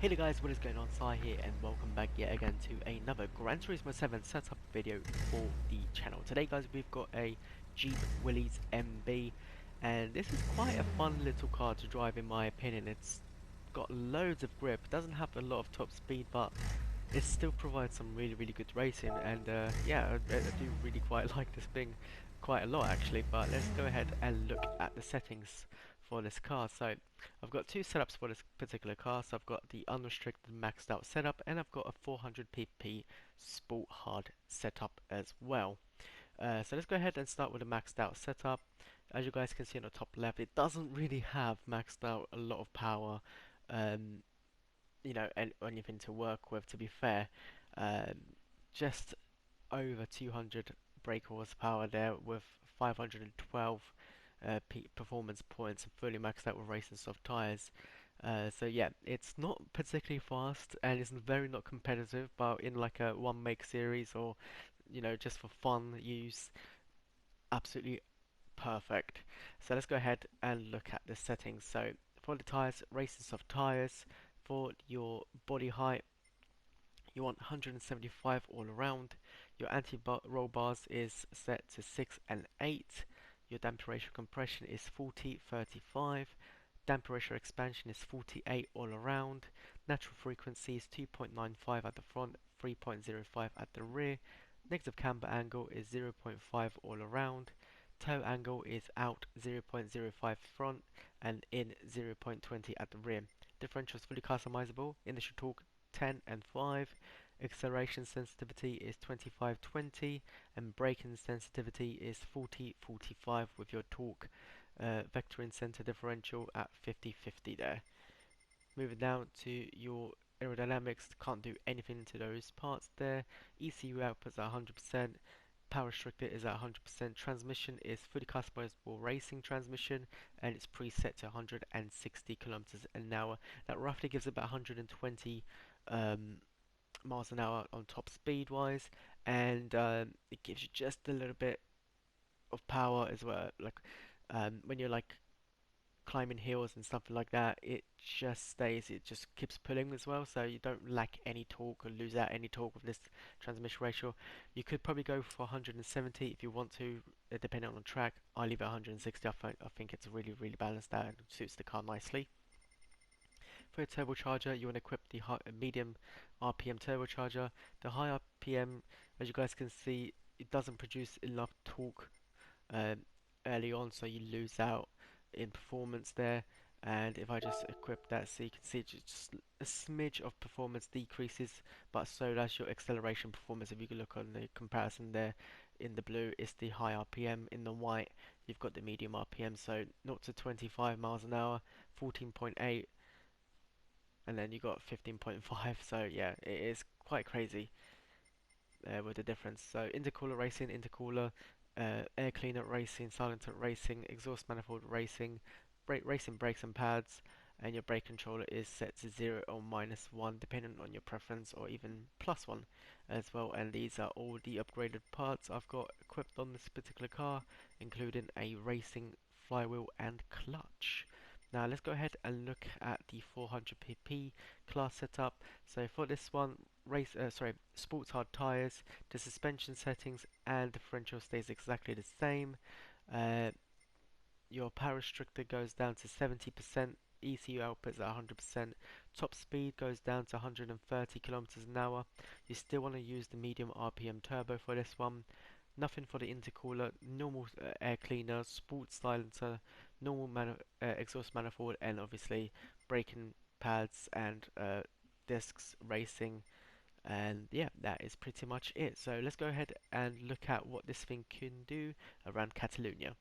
Hey there guys, what is going on? Sai here and welcome back yet again to another Gran Turismo 7 setup video for the channel. Today guys, we've got a Jeep Willys MB, and this is quite a fun little car to drive in my opinion. It's got loads of grip, doesn't have a lot of top speed, but it still provides some really good racing, and yeah, I do really quite like this thing quite a lot actually. But let's go ahead and look at the settings for this car. So I've got two setups for this particular car. So I've got the unrestricted maxed out setup, and I've got a 400 pp sport hard setup as well. So let's go ahead and start with the maxed out setup. As you guys can see on the top left, it doesn't really have maxed out a lot of power, um, and anything to work with, to be fair. um, just over 200 brake horsepower there with 512 performance points and fully maxed out with racing soft tires. So yeah, it's not particularly fast and it's very not competitive, but in like a one make series or just for fun use, absolutely perfect. So let's go ahead and look at the settings. So for the tires, racing soft tires. For your body height, you want 175 all around. Your anti-roll bars is set to 6 and 8. Your damper ratio compression is 40-35. Damper ratio expansion is 48 all around. Natural frequency is 2.95 at the front, 3.05 at the rear. Negative camber angle is 0.5 all around. Toe angle is out 0.05 front and in 0.20 at the rear. Differential is fully customizable. Initial torque 10 and 5. Acceleration sensitivity is 25-20, and braking sensitivity is 40-45 with your torque vector in center differential at 50-50 there. Moving down to your aerodynamics, can't do anything to those parts there. ECU outputs are 100%. Power restrictor is at 100%. Transmission is fully customizable racing transmission, and it's preset to 160 kilometers an hour. That roughly gives about 120 miles an hour on top speed wise, and it gives you just a little bit of power as well. Like when you're like climbing hills and stuff like that, it just stays, it just keeps pulling as well, so you don't lack any torque or lose out any torque with this transmission ratio. You could probably go for 170 if you want to, depending on the track. I leave it 160. I think it's really balanced out and suits the car nicely. For a turbocharger, you want to equip the medium RPM turbocharger. The high RPM, as you guys can see, it doesn't produce enough torque um, early on, so you lose out in performance there. And if I just equip that, so you can see just a smidge of performance decreases, but so does your acceleration performance. If you can look on the comparison there, in the blue it's the high RPM, in the white you've got the medium RPM. So 0 to 25 miles an hour, 14.8, and then you got 15.5. So yeah, it is quite crazy with the difference. So intercooler racing, intercooler, air cleaner racing, silencer racing, exhaust manifold racing, racing brakes and pads, and your brake controller is set to 0 or -1 depending on your preference, or even +1 as well. And these are all the upgraded parts I've got equipped on this particular car, including a racing flywheel and clutch. Now let's go ahead and look at the 400 pp class setup. So for this one, sports hard tires, the suspension settings and differential stays exactly the same. Uh, your power restrictor goes down to 70%, ECU outputs at 100%, top speed goes down to 130 kilometers an hour. You still want to use the medium RPM turbo for this one. Nothing for the intercooler, normal air cleaner, sports silencer, normal exhaust manifold, and obviously braking pads and discs racing. And yeah, that is pretty much it. So let's go ahead and look at what this thing can do around Catalonia.